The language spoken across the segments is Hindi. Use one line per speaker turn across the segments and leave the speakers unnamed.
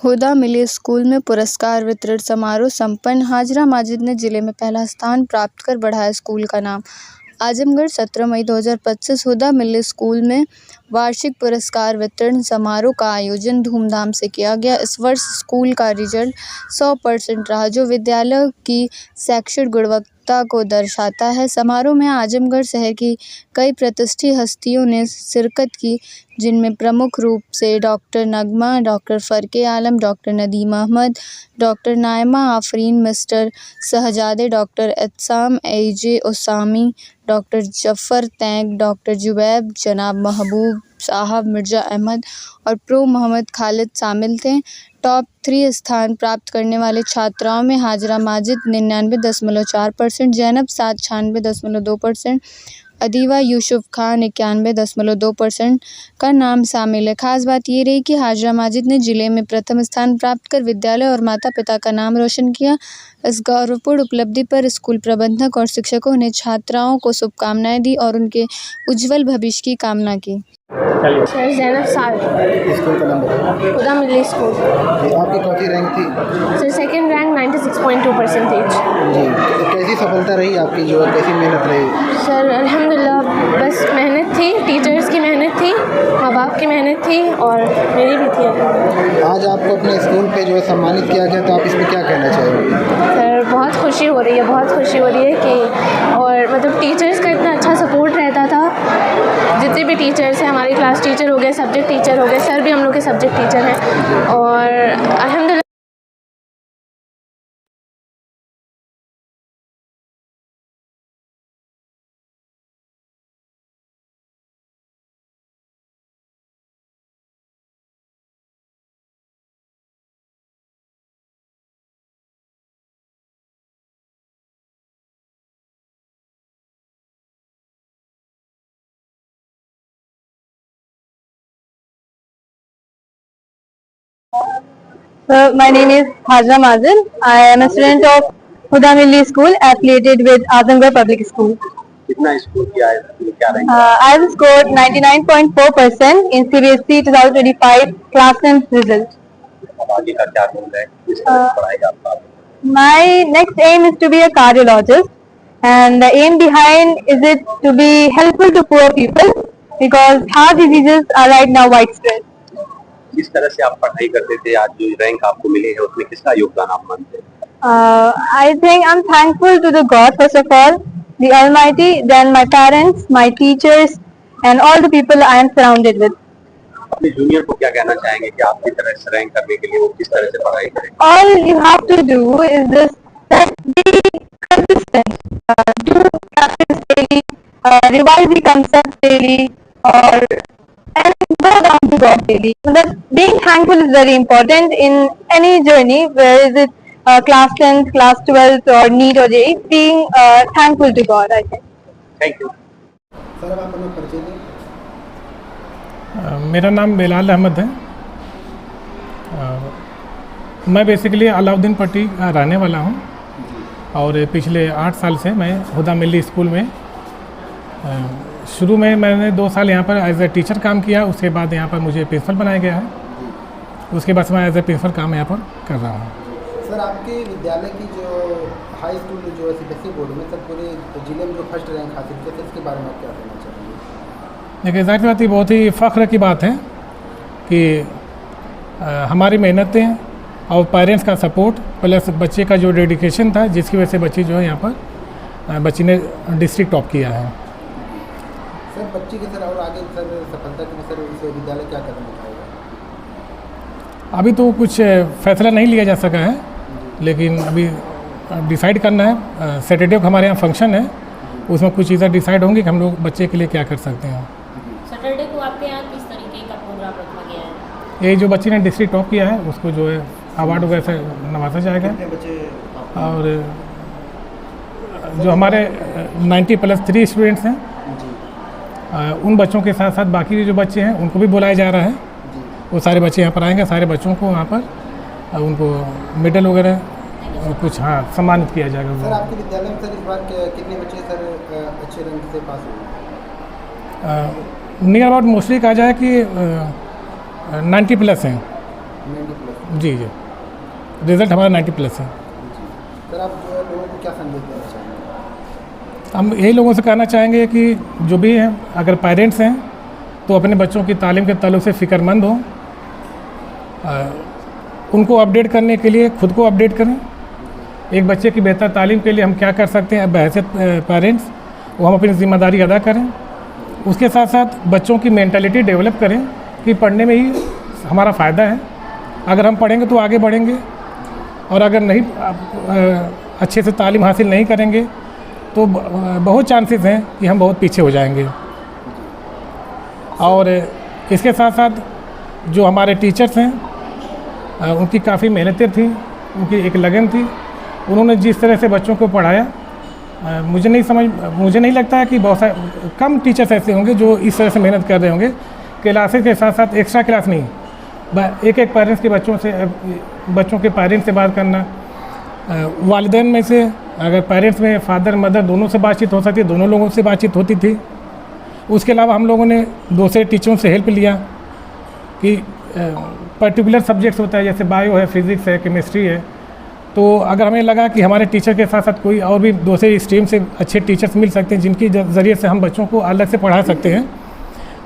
हुदा मिली स्कूल में पुरस्कार वितरण समारोह संपन्न। हाजरा माजिद ने जिले में पहला स्थान प्राप्त कर बढ़ाया स्कूल का नाम। आजमगढ़ 17 मई 2025 हुदा मिली स्कूल में वार्षिक पुरस्कार वितरण समारोह का आयोजन धूमधाम से किया गया। इस वर्ष स्कूल का रिजल्ट 100% रहा, जो विद्यालय की शैक्षिक गुणवत्ता को दर्शाता है। समारोह में आजमगढ़ शहर की कई प्रतिष्ठित हस्तियों ने शिरकत की, जिनमें प्रमुख रूप से doctor Nagma, doctor Farke Alam, doctor Nadeem Ahmad, doctor Naima Afreen, mister Shahzade, doctor Ehsam एजे ओसामी, डॉक्टर जफ़र तैंग, डॉक्टर जुबैब, जनाब महबूब साहब, मिर्ज़ा अहमद और प्रो मोहम्मद खालिद शामिल थे। टॉप 3 स्थान प्राप्त करने वाले छात्राओं में हाजरा माजिद 99.4%, जैनब साद 96.2%, अदीवा यूसुफ खान 91.2% का नाम शामिल है। खास बात ये रही कि हाजरा माजिद ने जिले में प्रथम स्थान प्राप्त कर विद्यालय और माता पिता का नाम रोशन किया। इस गौरवपूर्ण उपलब्धि पर स्कूल प्रबंधक और शिक्षकों ने छात्राओं को शुभकामनाएं दी और उनके उज्जवल भविष्य की कामना की।
सर जैनब साद,
स्कूल का नंबर
हुदा मिली स्कूल।
आपकी कौन सी रैंक थी?
Sir second rank 96.2%।
जी, तो कैसी सफलता रही आपकी, जो कैसी मेहनत रही?
सर अल्हम्दुलिल्लाह, बस मेहनत थी, टीचर्स की मेहनत थी, माँ बाप की मेहनत थी और मेरी भी थी।
आज आपको अपने स्कूल पे जो है सम्मानित किया गया, तो आप इसमें क्या कहना चाहेंगे?
सर बहुत खुशी हो रही है, बहुत खुशी हो रही है कि और मतलब टीचर्स का इतना अच्छा सपोर्ट रहता था। जितने भी टीचर्स हैं, हमारी क्लास टीचर हो गए, सब्जेक्ट टीचर हो गए, सर भी हम लोग के सब्जेक्ट टीचर हैं और अल्हम्दुलिल्लाह
My name is Hajra Mazin. I am a student of Huda Milli School affiliated with Azamgarh Public School.
कितना स्कोर किया है, क्या rank?
I have scored 99.4% in CBSE 2025 class 10th result.
अब आगे का क्या गोल है, किस तरह से पढ़ाएगा आपका?
My next aim is to be a cardiologist, and the aim behind is it to be helpful to poor people because heart diseases are right now widespread.
किस तरह से आप पढ़ाई करते थे, आज जो रैंक आपको मिले है उसमें किसका योगदान आप मानते हैं?
I think I'm thankful to the God first of all, the Almighty, then my parents, my teachers, and all the people I am surrounded with.
अपने जूनियर को क्या कहना चाहेंगे कि आपकी तरह से रैंक करने के लिए वो किस तरह से पढ़ाई करें?
All you have to do is this: that be consistent, do practice daily, revise the concepts daily, and go down to God daily. But being thankful is very important in any journey, where is it class 10th, class 12th, or NEET or JEE. Being thankful to God, I think.
Thank you sir. अब आप अपना परिचय दें।
मेरा नाम बिलाल अहमद है। मैं बेसिकली अलाउद्दीन पट्टी का रहने वाला हूँ और पिछले 8 साल से मैं हुदा मिली स्कूल में शुरू में मैंने 2 साल यहाँ पर एज ए टीचर काम किया। उसके बाद यहाँ पर मुझे प्रिंसिपल बनाया गया है। उसके बाद मैं एज ए प्रिंसिपल काम यहाँ पर कर रहा हूँ।
सर आपके विद्यालय की जो हाई स्कूल जो सीबीएसई बोर्ड में सर पूरे जिले में जो फर्स्ट रैंक हासिल किया था, इसके बारे में आप क्या कहना चाहेंगे?
देखिए, जाहिर बात ही बहुत ही फ़ख्र की बात है कि हमारी मेहनतें और पेरेंट्स का सपोर्ट प्लस बच्चे का जो डेडिकेशन था, जिसकी वजह से बच्ची जो है यहाँ पर बच्ची ने डिस्ट्रिक्ट टॉप किया है।
सर बच्ची की सर और आगे सर सफलता के लिए सर इस विद्यालय क्या कदम उठाएगा?
अभी तो कुछ फैसला नहीं लिया जा सका है, लेकिन अभी डिसाइड करना है। सैटरडे को हमारे यहाँ फंक्शन है, उसमें कुछ चीज़ें डिसाइड होंगी कि हम लोग बच्चे के लिए क्या कर सकते हैं।
सैटरडे को आपके यहाँ किस तरीके का प्रोग्राम रखा गया है?
ये जो बच्ची ने डिस्ट्रिक्ट टॉप किया है उसको जो है अवार्ड वगैरह से नवाजा जाएगा। और जो हमारे 90+3 स्टूडेंट्स हैं, उन बच्चों के साथ साथ बाकी जो बच्चे हैं उनको भी बुलाया जा रहा है। वो सारे बच्चे यहाँ पर आएंगे, सारे बच्चों को वहाँ पर उनको मेडल वगैरह और कुछ सम्मानित किया जाएगा।
सर आपके विद्यालय में सर इस बार कितने बच्चे सर अच्छे रैंक से पास हुए?
नियर अबाउट मोस्टली कहा जाए कि 90+ हैं।
90+।
जी जी, रिज़ल्ट हमारा 90+ है।
सर आप जो है लोगों को क्या संदेश देना चाहेंगे?
हम यही लोगों से कहना चाहेंगे कि जो भी हैं, अगर पेरेंट्स हैं तो अपने बच्चों की तालीम के ताल्लुक से फ़िक्रमंद हों, उनको अपडेट करने के लिए खुद को अपडेट करें। एक बच्चे की बेहतर तालीम के लिए हम क्या कर सकते हैं बहैसियत पेरेंट्स, वो हम अपनी ज़िम्मेदारी अदा करें। उसके साथ साथ बच्चों की मेंटालिटी डेवलप करें कि पढ़ने में ही हमारा फ़ायदा है। अगर हम पढ़ेंगे तो आगे बढ़ेंगे, और अगर नहीं अच्छे से तालीम हासिल नहीं करेंगे तो बहुत चांसेस हैं कि हम बहुत पीछे हो जाएंगे। और इसके साथ साथ जो हमारे टीचर्स हैं, उनकी काफ़ी मेहनतें थी, उनकी एक लगन थी। उन्होंने जिस तरह से बच्चों को पढ़ाया, मुझे नहीं लगता है कि बहुत सारे कम टीचर्स ऐसे होंगे जो इस तरह से मेहनत कर रहे होंगे। क्लासेस के साथ साथ एक्स्ट्रा क्लास नहीं, एक पेरेंट्स के बच्चों के पेरेंट्स से बात करना, वालिदैन में से अगर पेरेंट्स में फादर मदर दोनों से बातचीत हो सकती है, दोनों लोगों से बातचीत होती थी। उसके अलावा हम लोगों ने दूसरे टीचरों से हेल्प लिया कि पर्टिकुलर सब्जेक्ट्स होता है, जैसे बायो है, फिज़िक्स है, केमिस्ट्री है, तो अगर हमें लगा कि हमारे टीचर के साथ साथ कोई और भी दूसरे स्ट्रीम से अच्छे टीचर्स मिल सकते हैं जिनकी ज़रिए से हम बच्चों को अलग से पढ़ा सकते हैं,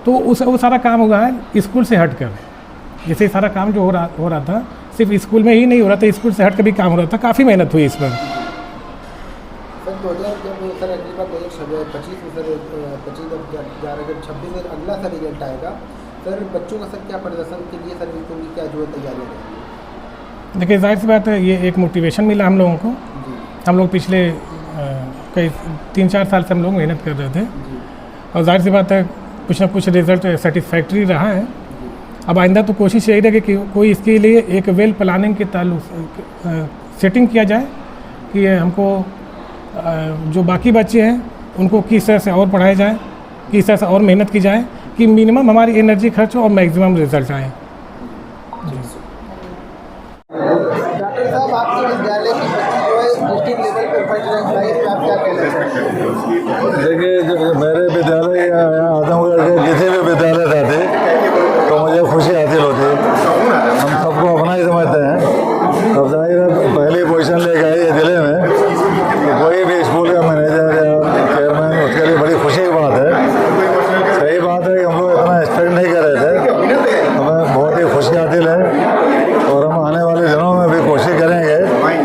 तो वो सारा काम हुआ है स्कूल से हट कर। जैसे सारा काम जो हो रहा था सिर्फ स्कूल में ही नहीं हो रहा था, स्कूल से हट कर भी काम हो रहा था। काफ़ी मेहनत हुई इस पर।
सर 2000 सर अगली बार 2025 में सर 25 जा रहा है, 26 में अगला सर रिजल्ट आएगा सर, बच्चों का सर क्या प्रदर्शन के लिए सर उनकी क्या जो है तैयारी है?
देखिए जाहिर सी बात है, ये एक मोटिवेशन मिला हम लोगों को। हम लोग पिछले कई 3-4 साल से हम लोग मेहनत कर रहे थे, और जाहिर सी बात है कुछ ना कुछ रिज़ल्ट सेटिस्फैक्ट्री रहा है। अब आइंदा तो कोशिश यही रहेगी कि कोई इसके लिए एक वेल प्लानिंग के ताल्लुक सेटिंग किया जाए कि हमको जो बाकी बच्चे हैं उनको किस तरह से और पढ़ाया जाए, किस तरह से और मेहनत की जाए कि मिनिमम हमारी एनर्जी खर्च हो और मैक्सिमम रिजल्ट आए।
डॉक्टर साहब आपके विद्यालय की बच्ची जो है डिस्ट्रिक्ट लेवल पर फर्स्ट रैंक लाई है, आप क्या कहना चाहेंगे?
देखिए, जो मेरे विद्यालय या आजमगढ़ के किसी भी विद्यालय जाते तो मुझे खुशी हासिल होती। हम सबको अपना ही समझते हैं। अब जाहिर है पहली पोजीशन लेके आई है ज़िले में, तो कोई भी स्कूल का मैनेजर या चेयरमैन, उसके लिए बड़ी खुशी की बात है। सही बात है कि हम लोग इतना एक्सपेक्ट नहीं कर रहे थे, हमें बहुत ही खुशी हासिल है, और हम आने वाले दिनों में भी कोशिश करेंगे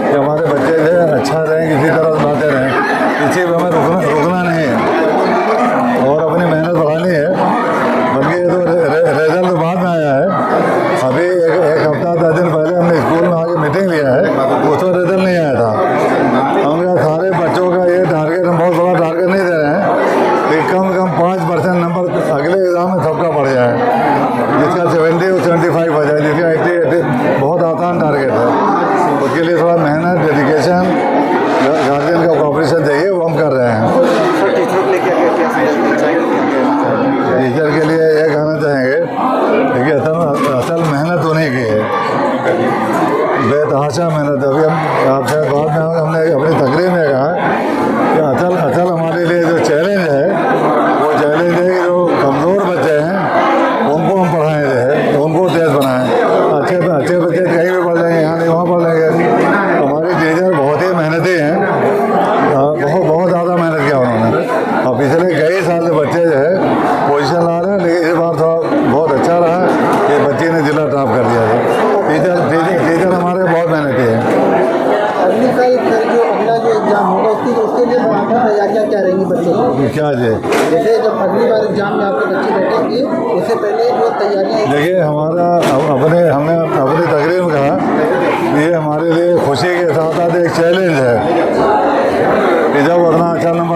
कि हमारे बच्चे जो है अच्छा रहें, किसी तरह बनाते रहें, इसी पर हमें रुकना नहीं है और अपनी मेहनत बढ़ानी है। बल्कि ये तो रिजल्ट तो बाद में आया है। अभी एक हफ्ता 10 दिन पहले हमने स्कूल में आके मीटिंग लिया है, उसमें रिजल्ट नहीं आया था। हम सारे बच्चों का ये टारगेट, हम बहुत बड़ा टारगेट नहीं दे रहे हैं कि कम से कम 5% नंबर अगले एग्ज़ाम में सबका बढ़ जाए, जिसका 70 और 75 हो जाए, जिसका 80 बहुत आसान टारगेट है। उसके लिए थोड़ा मेहनत, डेडिकेशन, गार्जियन का कोऑपरेशन चाहिए, वो हम कर रहे हैं। टीचर के लिए ये कहना चाहेंगे कि असल मेहनत उन्हीं की है, बेतहाशा मेहनत। अभी हम आपसे बाद में हमने अपनी तकरीर में कहा कि असल हमारे लिए जो चैलेंज है, वो चैलेंज है कि जो कमज़ोर बच्चे हैं उनको हम पढ़ाएँ रहे, उनको तेज़ बनाएँ। अच्छे बच्चे कहीं भी पढ़ लेंगे, यहाँ नहीं वहाँ पढ़ लेंगे। हमारी टीचर बहुत ही मेहनती हैं, बहुत ज़्यादा मेहनत किया उन्होंने, और पिछले कई साल से बच्चे जो है पोजीशन ला रहे हैं, लेकिन इस बार थोड़ा बहुत अच्छा रहा कि बच्चे ने जिला टॉप कर दिया था। टीचर हमारे बहुत मेहनती है।
अगली साल जो अगला जो एग्ज़ाम होगा उसके लिए तैयारियाँ क्या रहेंगी बच्चों की?
क्या जी,
जैसे जब अगली बार एग्ज़ाम में आपके बच्चे बैठेंगे उससे पहले जो तैयारियाँ,
देखिए हमने अपनी तकरीर में कहा ये हमारे लिए खुशी के साथ साथ एक चैलेंज है कि जब उतना अच्छा नंबर